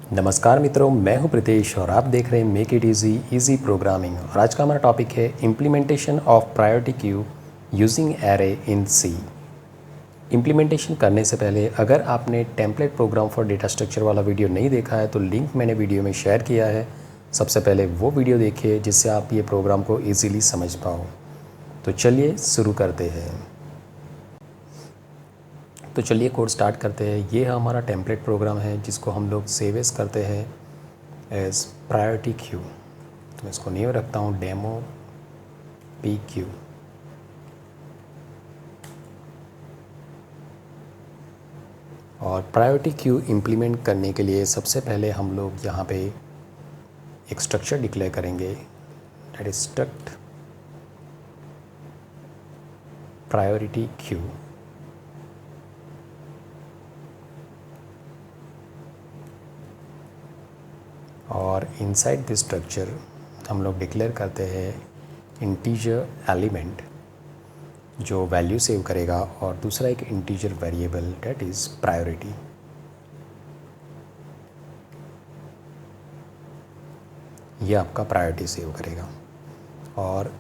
नमस्कार मित्रों, मैं हूं प्रीतेश और आप देख रहे हैं मेक इट इजी प्रोग्रामिंग। और आज का हमारा टॉपिक है implementation of priority queue using array in C. Implementation करने से पहले अगर आपने template program for data structure वाला वीडियो नहीं देखा है तो लिंक मैंने वीडियो में शेयर किया है। सबसे पहले वो वीडियो देखिए जिससे आप ये प्रोग्राम को ईजीली समझ पाओ। तो चलिए शुरू करते हैं। तो चलिए कोड स्टार्ट करते हैं। ये हमारा टेम्पलेट प्रोग्राम है जिसको हम लोग सेव एज करते हैं एज प्रायोरिटी क्यू। तो मैं इसको नेम रखता हूँ डेमो पी क्यू। और प्रायोरिटी क्यू इम्प्लीमेंट करने के लिए सबसे पहले हम लोग यहाँ पे एक स्ट्रक्चर डिक्लेयर करेंगे, that is struct priority queue. और इनसाइड दिस स्ट्रक्चर हम लोग डिक्लेयर करते हैं इंटीजर एलिमेंट जो वैल्यू सेव करेगा और दूसरा एक integer variable that is priority. ये आपका प्रायोरिटी सेव करेगा। और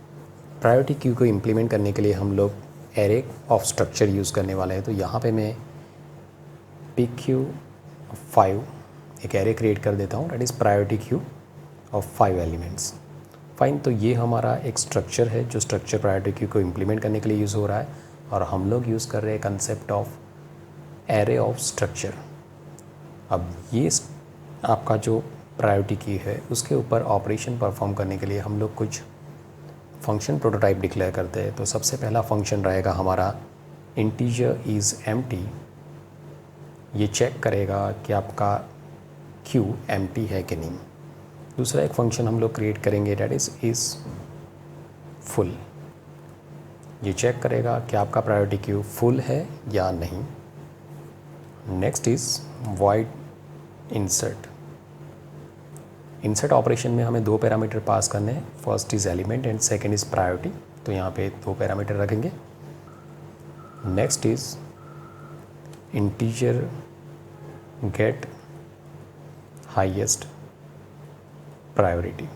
प्रायोरिटी क्यू को इम्प्लीमेंट करने के लिए हम लोग एरे ऑफ स्ट्रक्चर यूज़ करने वाले हैं। तो यहाँ पे मैं PQ5 एक एरे क्रिएट कर देता हूँ, that is priority Q of 5 elements. Fine, तो ये हमारा एक स्ट्रक्चर है जो स्ट्रक्चर प्रायोरिटी क्यू को इम्प्लीमेंट करने के लिए यूज़ हो रहा है। और हम लोग यूज़ कर रहे हैं concept of array of structure. अब ये आपका जो प्रायोरिटी की है उसके ऊपर ऑपरेशन परफॉर्म करने के लिए हम लोग कुछ फंक्शन प्रोटोटाइप डिक्लेयर करते हैं। तो सबसे पहला फंक्शन रहेगा हमारा इंटीजर इज़ एम्प्टी। ये चेक करेगा कि आपका क्यू एम्प्टी है कि नहीं। दूसरा एक फंक्शन हम लोग क्रिएट करेंगे दैट इज़ फुल। ये चेक करेगा कि आपका प्रायोरिटी क्यू फुल है या नहीं। Next is void insert. Insert operation में हमें 2 पैरामीटर पास करने हैं, first is element and second is priority. तो यहाँ पे 2 पैरामीटर रखेंगे। Next is integer get highest priority.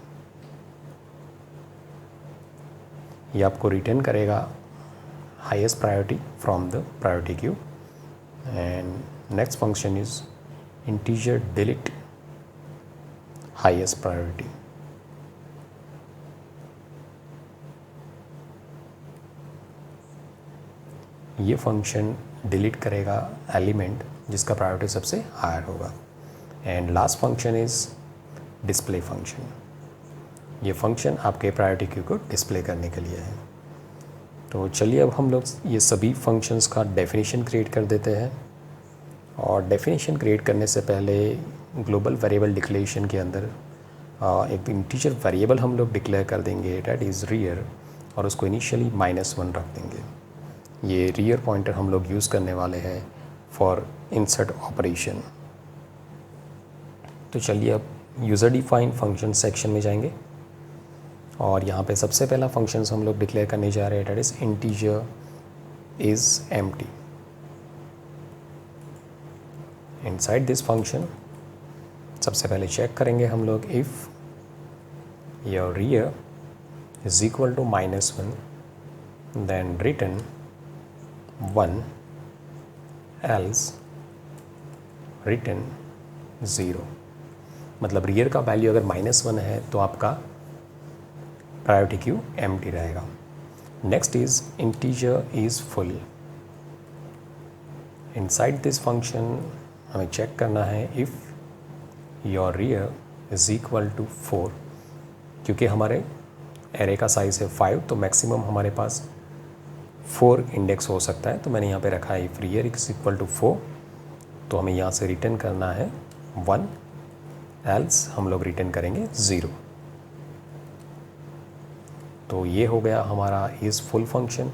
ये आपको रिटर्न करेगा highest priority from the priority queue. And next function is integer delete highest priority. ये फंक्शन डिलीट करेगा element जिसका प्रायोरिटी सबसे हायर होगा। And last function is display function. ये function आपके प्रायोरिटी क्यू को डिस्प्ले करने के लिए है। तो चलिए अब हम लोग ये सभी फंक्शंस का डेफिनेशन क्रिएट कर देते हैं। और डेफिनेशन क्रिएट करने से पहले ग्लोबल वेरिएबल डिक्लेरेशन के अंदर एक इंटीजर वेरिएबल हम लोग डिक्लेयर कर देंगे दैट इज़ रियर, और उसको इनिशियली -1 रख देंगे। ये रियर पॉइंटर हम लोग यूज़ करने वाले हैं फॉर इंसर्ट ऑपरेशन। तो चलिए अब यूज़र डिफाइन फंक्शन सेक्शन में जाएंगे और यहाँ पे सबसे पहला फंक्शन हम लोग डिक्लेयर करने जा रहे हैं that is integer is empty. Inside this function सबसे पहले चेक करेंगे हम लोग if your rear is equal to -1 then return 1 else return 0। मतलब रियर का वैल्यू अगर -1 है तो आपका प्रायोरिटी क्यू एम्प्टी रहेगा। Next is integer is full. Inside this function हमें चेक करना है if your rear is equal to 4। क्योंकि हमारे एरे का साइज़ है 5 तो मैक्सिमम हमारे पास 4 इंडेक्स हो सकता है। तो मैंने यहाँ पे रखा है if rear is equal to 4। तो हमें यहाँ से रिटर्न करना है 1 एल्स हम लोग रिटर्न करेंगे 0। तो ये हो गया हमारा is full function.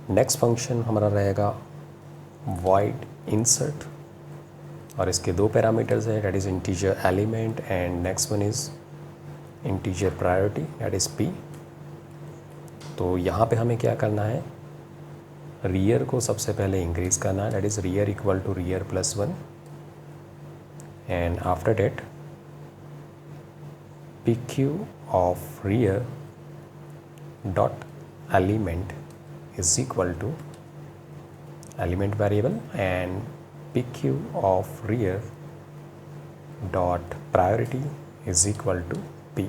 Next function हमारा रहेगा वॉइड इंसर्ट, और इसके 2 पैरामीटर्स हैं that is integer element and next one is integer priority that is P। तो यहाँ पे हमें क्या करना है, रियर को सबसे पहले इंक्रीज़ करना है that is rear equal to rear +1 and after that pq of rear dot element is equal to element variable and pq of rear dot priority is equal to p,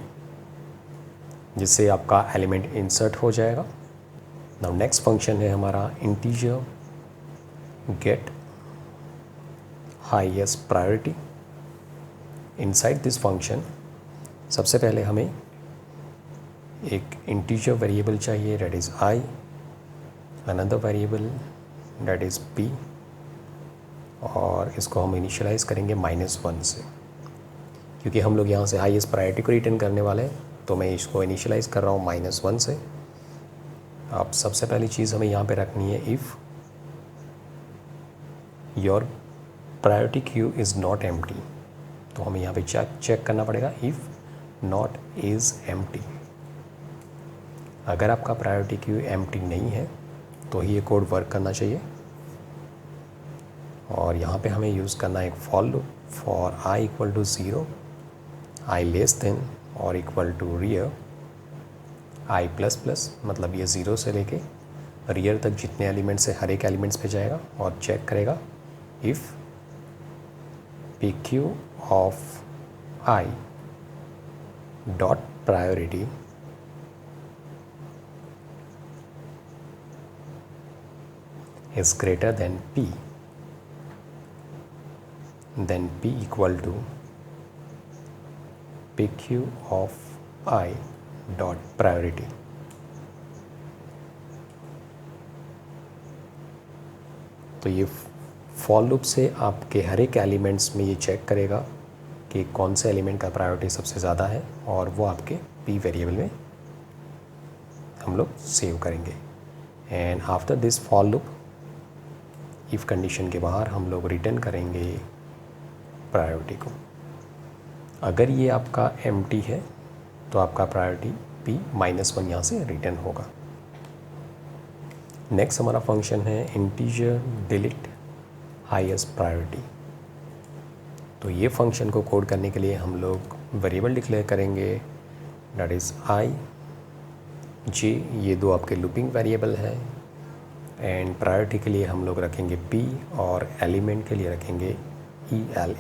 जिससे आपका element insert हो जाएगा। Now next function है हमारा integer get highest priority. Inside this function सबसे पहले हमें एक इंटीजर वेरिएबल चाहिए, that is I, another variable that is P, और इसको हम इनिशियलाइज़ करेंगे -1 से, क्योंकि हम लोग यहाँ से हाईएस्ट प्रायोरिटी को रिटर्न करने वाले हैं, तो मैं इसको इनिशियलाइज़ कर रहा हूँ -1 से। अब सबसे पहली चीज़ हमें यहाँ पे रखनी है, if your priority queue is not empty, तो हमें यहाँ पे चेक करना पड़ेगा इफ़ नॉट इज़ एम्प्टी। अगर आपका प्रायोरिटी क्यू एम्प्टी नहीं है तो ही ये कोड वर्क करना चाहिए। और यहाँ पे हमें यूज़ करना है एक for loop for I equal to 0, I less than और equal to rear I plus plus, मतलब ये 0 से लेके रियर तक जितने एलिमेंट्स है हर एक एलिमेंट्स पे जाएगा और चेक करेगा if P Q of I dot priority is greater than p, then p equal to pq of I dot priority। तो ये फॉर लूप से आपके हर एक एलिमेंट्स में ये चेक करेगा कि कौन से एलिमेंट का प्रायोरिटी सबसे ज़्यादा है, और वो आपके p वेरिएबल में हम लोग सेव करेंगे। And after this for loop if condition के बाहर हम लोग रिटर्न करेंगे प्रायोरिटी को। अगर ये आपका एम्प्टी है तो आपका प्रायोरिटी p -1 यहाँ से रिटर्न होगा। नेक्स्ट हमारा फंक्शन है इंटीजर डिलीट हाईएस्ट प्रायोरिटी। तो ये फंक्शन को कोड करने के लिए हम लोग वेरिएबल डिक्लेयर करेंगे, दैट इज़ आई जे, ये दो आपके लूपिंग वेरिएबल है, एंड प्रायोरिटी के लिए हम लोग रखेंगे p और एलिमेंट के लिए रखेंगे ELE।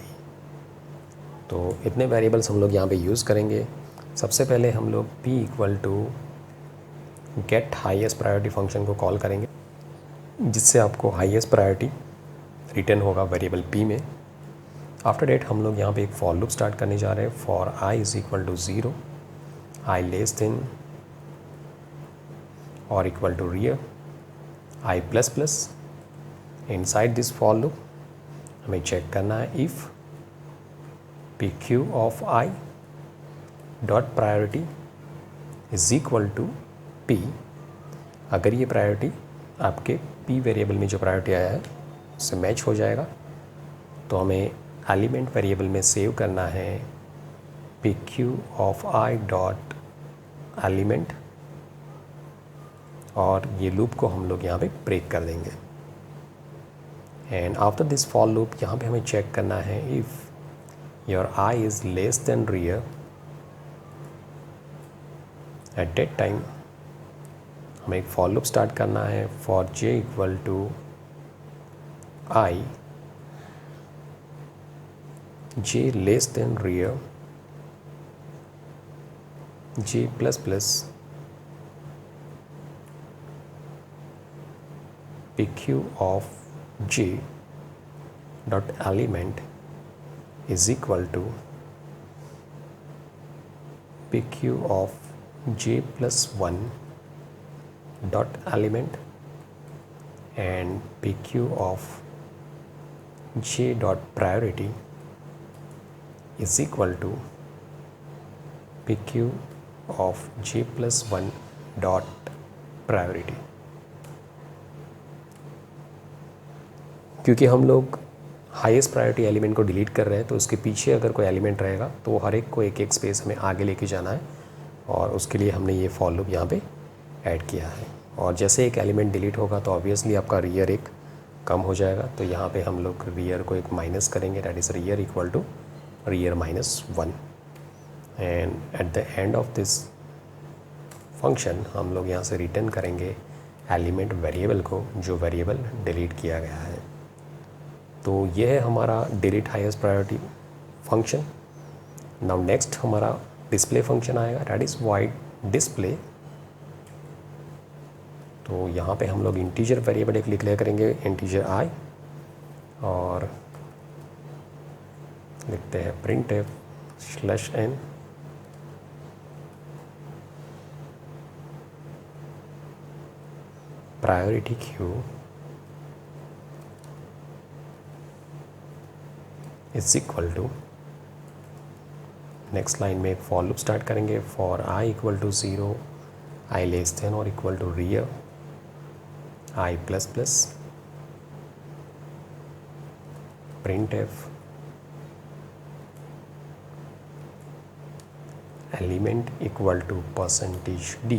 तो इतने वेरिएबल्स हम लोग यहाँ पे यूज़ करेंगे। सबसे पहले हम लोग p equal to get highest priority function को कॉल करेंगे, जिससे आपको हाईएस्ट प्रायोरिटी रिटर्न होगा वेरिएबल p में। आफ्टर डेट हम लोग यहाँ पे एक फॉर लूप स्टार्ट करने जा रहे हैं, for i is equal to 0, I less than और equal to rear I plus plus. Inside this for loop हमें चेक करना है if P Q of I dot priority is equal to P. अगर ये प्रायोरिटी आपके p variable में जो priority आया है उससे मैच हो जाएगा, तो हमें एलिमेंट वेरिएबल में सेव करना है P Q of I dot element, और ये लूप को हम लोग यहाँ पे ब्रेक कर देंगे। And after this for loop यहाँ पे हमें चेक करना है if your I is less than rear, at that time हमें एक फॉर लूप स्टार्ट करना है, for j equal to I j less than rear j plus plus pq of j dot element is equal to pq of j plus 1 dot element and pq of j dot priority is equal to pq of j plus 1 dot priority। क्योंकि हम लोग highest priority element को delete कर रहे हैं, तो उसके पीछे अगर कोई एलिमेंट रहेगा तो हर एक को एक एक स्पेस हमें आगे लेके जाना है, और उसके लिए हमने ये फॉर लूप यहाँ पे ऐड किया है। और जैसे एक एलिमेंट डिलीट होगा तो ऑब्वियसली आपका रियर एक कम हो जाएगा, तो यहाँ पे हम लोग रियर को एक माइनस करेंगे, that is rear equal to rear -1 and at the end of this function हम लोग यहाँ से रिटर्न करेंगे एलिमेंट वेरिएबल को, जो वेरिएबल डिलीट किया गया है। तो यह है हमारा delete highest priority function. Now next हमारा डिस्प्ले फंक्शन आएगा, दैट इज़ वाइड डिस्प्ले। तो यहाँ पे हम लोग इंटीजर वेरिएबल एक लिख लिया करेंगे, इंटीजर आई, और लिखते हैं printf/n priority queue is equal to, next line में एक फॉर लूप स्टार्ट करेंगे, for I equal to 0, I less than और equal to rear I plus plus, printf element equal to %d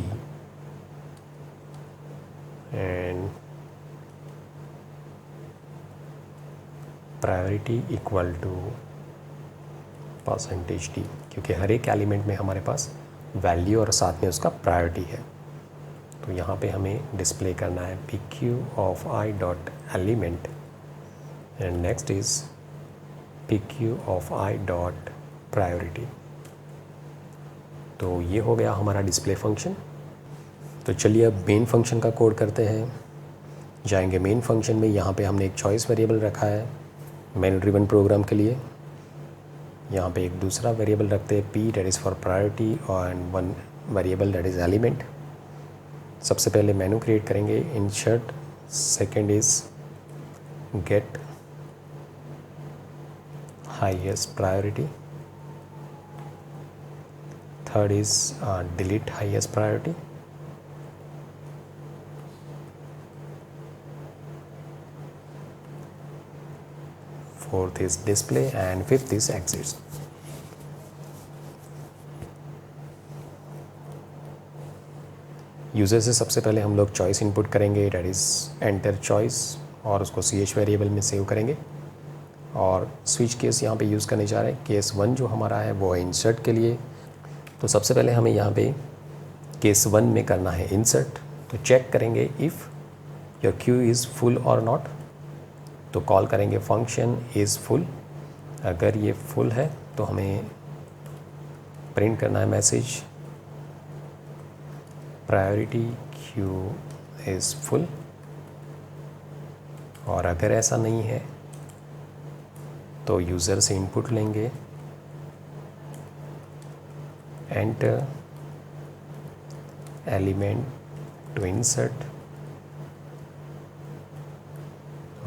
and priority equal to %d, क्योंकि हर एक element में हमारे पास value और साथ में उसका प्रायोरिटी है। तो यहाँ पे हमें डिस्प्ले करना है pq of i dot element and next is pq of i dot priority. तो ये हो गया हमारा डिस्प्ले फंक्शन। तो चलिए अब मेन फंक्शन का कोड करते हैं। जाएंगे मेन फंक्शन में, यहाँ पे हमने एक चॉइस वेरिएबल रखा है मेनू ड्रिवन प्रोग्राम के लिए। यहाँ पे एक दूसरा वेरिएबल रखते हैं p, that is for priority, and one variable that is element. सबसे पहले मेनू क्रिएट करेंगे, insert, second is gate highest priority, third is delete highest priority, fourth is display and fifth is exits। User से सबसे पहले हम लोग choice input करेंगे, that is enter choice, और उसको ch वेरिएबल में सेव करेंगे। और स्विच केस यहाँ पे यूज़ करने जा रहे हैं। केस 1 जो हमारा है वो है इंसर्ट के लिए। तो सबसे पहले हमें यहाँ पे केस 1 में करना है इंसर्ट। तो चेक करेंगे if your Q is full और नॉट। तो कॉल करेंगे फंक्शन इज़ फुल। अगर ये फुल है तो हमें प्रिंट करना है message priority queue is full. और अगर ऐसा नहीं है तो यूज़र से इनपुट लेंगे, एंटर एलिमेंट टू इंसर्ट,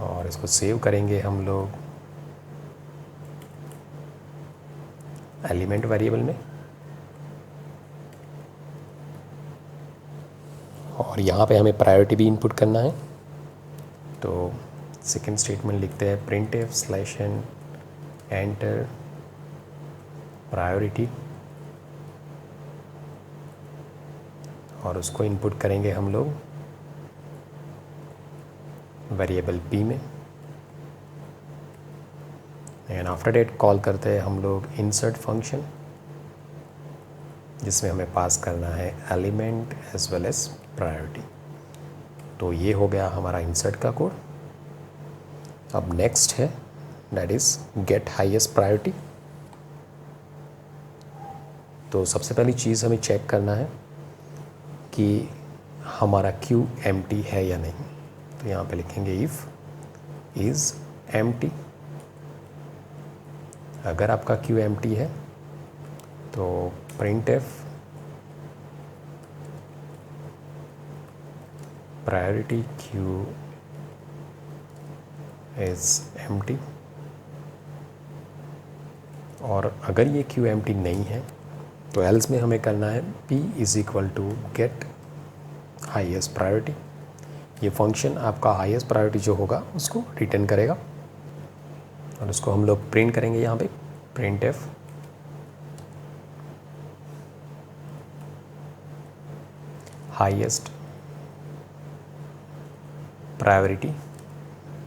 और इसको सेव करेंगे हम लोग एलिमेंट वेरिएबल में। और यहाँ पे हमें प्रायोरिटी भी इनपुट करना है। तो सेकेंड स्टेटमेंट लिखते हैं printf/n एंटर प्रायोरिटी, और उसको इनपुट करेंगे हम लोग वेरिएबल p में। एंड आफ्टर डेट कॉल करते हैं हम लोग इंसर्ट फंक्शन, जिसमें हमें पास करना है element as well as priority. तो ये हो गया हमारा इंसर्ट का कोड। अब नेक्स्ट है that is gate highest priority. तो सबसे पहली चीज़ हमें चेक करना है कि हमारा क्यू एम्प्टी है या नहीं। तो यहाँ पे लिखेंगे इफ़ इज़ एम्प्टी। अगर आपका क्यू एम्प्टी है तो printf priority queue is empty. और अगर ये क्यू एम्प्टी नहीं है तो एल्स में हमें करना है p is equal to get highest priority. ये फंक्शन आपका हाईएस्ट प्रायोरिटी जो होगा उसको रिटर्न करेगा, और उसको हम लोग प्रिंट करेंगे यहाँ पे printf highest priority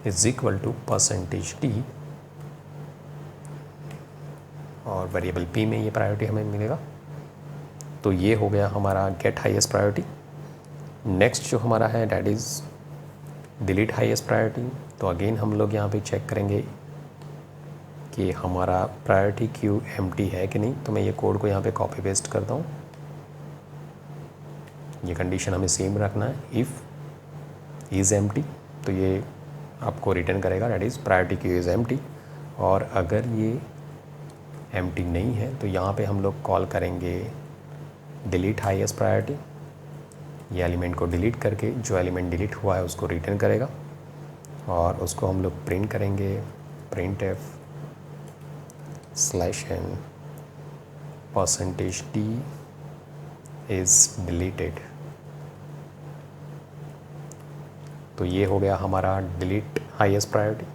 is equal to %d और वेरिएबल p में ये प्रायोरिटी हमें मिलेगा। तो ये हो गया हमारा गेट हाईएस्ट प्रायोरिटी। नेक्स्ट जो हमारा है that is delete highest priority. तो अगेन हम लोग यहाँ पे चेक करेंगे कि हमारा प्रायोरिटी क्यू एम्प्टी है कि नहीं। तो मैं ये कोड को यहाँ पे कॉपी पेस्ट करता हूँ। ये कंडीशन हमें सेम रखना है, इफ़ इज़ एम्प्टी तो ये आपको रिटर्न करेगा that is priority queue is empty. और अगर ये एम्प्टी नहीं है तो यहाँ पे हम लोग कॉल करेंगे डिलीट हाईएस्ट प्रायोरिटी। ये एलिमेंट को डिलीट करके जो एलिमेंट डिलीट हुआ है उसको रिटर्न करेगा और उसको हम लोग प्रिंट करेंगे print F /n %d is deleted. तो ये हो गया हमारा delete highest priority.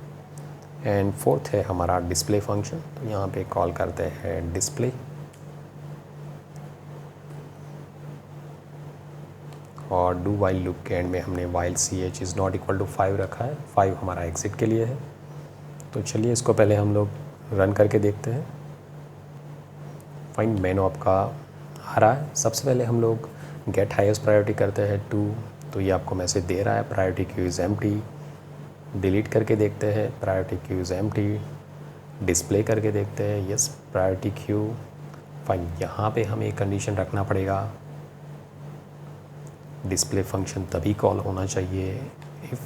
And fourth है हमारा डिस्प्ले फंक्शन। तो यहाँ पे कॉल करते हैं डिस्प्ले और डू वाइल लूप के एंड में हमने while ch is not equal to 5 रखा है। 5 हमारा एग्जिट के लिए है। तो चलिए इसको पहले हम लोग रन करके देखते हैं। फाइंड मेनू आपका आ रहा है। सबसे पहले हम लोग गेट हाईएस्ट प्रायोरिटी करते हैं 2। तो ये आपको मैसेज दे रहा है priority queue is empty. Delete करके देखते हैं priority queue is empty. Display करके देखते हैं यस प्रायोरिटी क्यू। फाइन यहाँ पे हमें एक कंडीशन रखना पड़ेगा, डिस्प्ले फंक्शन तभी कॉल होना चाहिए इफ़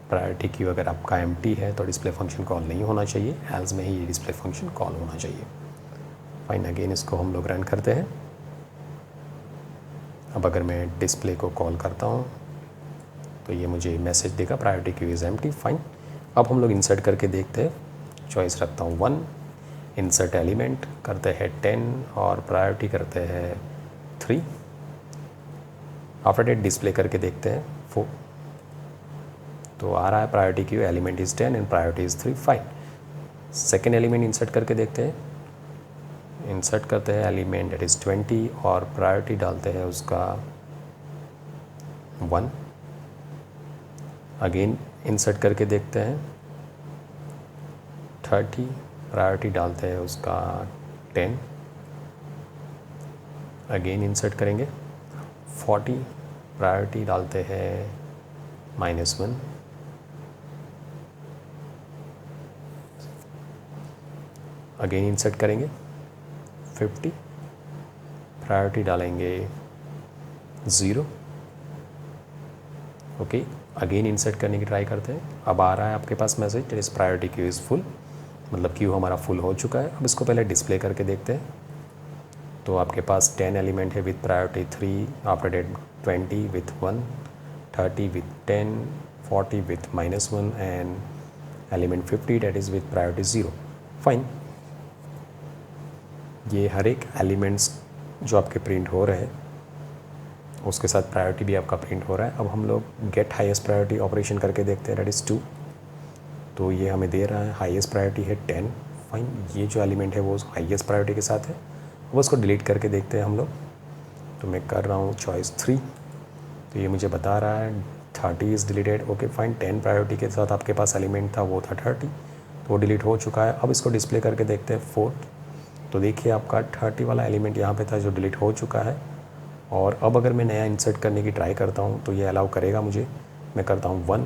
प्रायोरिटी क्यू अगर आपका एम्प्टी है तो डिस्प्ले फंक्शन कॉल नहीं होना चाहिए, एल्स में ही डिस्प्ले फंक्शन कॉल होना चाहिए। फाइन अगेन इसको हम लोग रन करते हैं। अब अगर मैं डिस्प्ले को कॉल करता हूँ तो ये मुझे मैसेज देगा priority queue is empty. Fine अब हम लोग इंसर्ट करके देखते हैं। चॉइस रखता हूँ 1, इंसर्ट एलिमेंट करते हैं 10 और प्रायोरिटी करते हैं 3। आफ्टर डेट डिस्प्ले करके देखते हैं 4। तो आ रहा है priority queue element is 10 and priority is 3। Fine second element insert करके देखते हैं। इंसर्ट करते हैं एलिमेंट डेट इज़ 20 और प्रायोरिटी डालते हैं उसका 1। अगेन इंसर्ट करके देखते हैं 30, प्रायोरिटी डालते हैं उसका 10। अगेन इंसर्ट करेंगे 40, प्रायोरिटी डालते हैं -1। अगेन इंसर्ट करेंगे 50, प्रायोरिटी डालेंगे 0। ओके अगेन इंसर्ट करने की ट्राई करते हैं। अब आ रहा है आपके पास message that is priority queue is full, मतलब क्यू हमारा फुल हो चुका है। अब इसको पहले डिस्प्ले करके देखते हैं। तो आपके पास 10 एलिमेंट है with priority 3, after that 20 with 1, 30 with 10, 40 with -1 and element 50 that is with priority 0। Fine ये हर एक एलिमेंट्स जो आपके प्रिंट हो रहे हैं उसके साथ प्रायोरिटी भी आपका प्रिंट हो रहा है। अब हम लोग गेट हाईएस्ट प्रायोरिटी ऑपरेशन करके देखते हैं, डेट इज़ 2। तो ये हमें दे रहा है हाईएस्ट प्रायोरिटी है 10। फाइन ये जो एलिमेंट है वो हाईएस्ट प्रायोरिटी के साथ है। अब उसको डिलीट करके देखते हैं हम लोग। तो मैं कर रहा हूँ चॉइस 3। तो ये मुझे बता रहा है 30 is deleted. Okay fine 10 priority के साथ आपके पास एलिमेंट था वो था 30, तो वो डिलीट हो चुका है। अब इसको डिस्प्ले करके देखते हैं 4। तो देखिए आपका 30 वाला एलिमेंट यहाँ पे था जो डिलीट हो चुका है। और अब अगर मैं नया इंसर्ट करने की ट्राई करता हूँ तो ये अलाउ करेगा मुझे। मैं करता हूँ 1,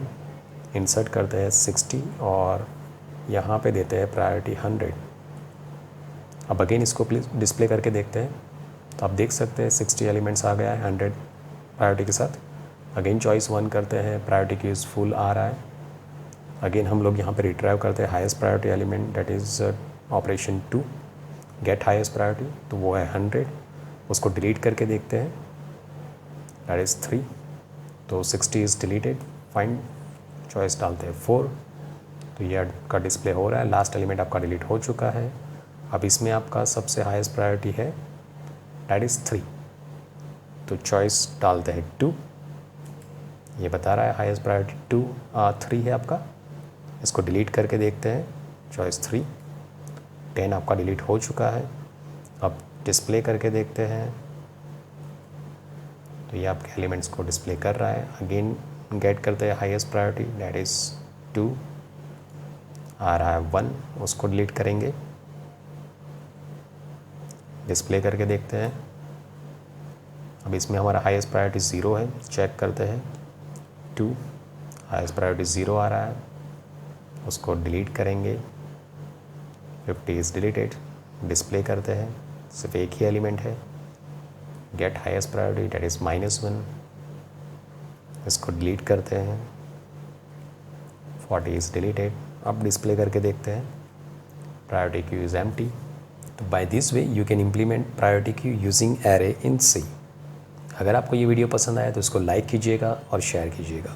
इंसर्ट करते हैं 60 और यहाँ पे देते हैं प्रायोरिटी 100। अब अगेन इसको प्लीज़ डिस्प्ले करके देखते हैं। तो आप देख सकते हैं 60 एलिमेंट्स आ गया है 100 प्रायोरिटी के साथ। अगेन चॉइस 1 करते हैं, प्रायोरिटी क्यू इज़ फुल आ रहा है। अगेन हम लोग यहाँ पे रिट्राइव करते हैं highest priority element that is operation 2 get highest priority, तो वो है 100। उसको डिलीट करके देखते हैं दैट इज़ 3। तो 60 इज़ डिलीटेड। फाइन चॉइस डालते हैं 4। तो ये आपका डिस्प्ले हो रहा है, लास्ट एलिमेंट आपका डिलीट हो चुका है। अब इसमें आपका सबसे हाईएस्ट प्रायोरिटी है दैट इज़ 3। तो चॉइस डालते हैं 2। ये बता रहा है हाईएस्ट प्रायोरिटी 3 है आपका। इसको डिलीट करके देखते हैं चॉइस 3। 10 आपका डिलीट हो चुका है। अब डिस्प्ले करके देखते हैं तो ये आपके एलिमेंट्स को डिस्प्ले कर रहा है। अगेन गेट करते हैं हाईएस्ट प्रायोरिटी दैट इज़ 2 आ रहा है 1, उसको डिलीट करेंगे डिस्प्ले करके देखते हैं। अब इसमें हमारा हाईएस्ट प्रायोरिटी 0 है, चेक करते हैं 2, हाईएस्ट प्रायोरिटी 0 आ रहा है, उसको डिलीट करेंगे, 50 इज़ डिलीटेड। डिस्प्ले करते हैं, सिर्फ एक ही एलिमेंट है, get highest priority that is -1, इसको डिलीट करते हैं, 40 इज़ डिलीटेड। अब डिस्प्ले करके देखते हैं, प्रायोरिटी क्यू इज़ एम्प्टी। तो by this way you can implement priority queue using array in C. अगर आपको ये वीडियो पसंद आया तो इसको लाइक कीजिएगा और शेयर कीजिएगा।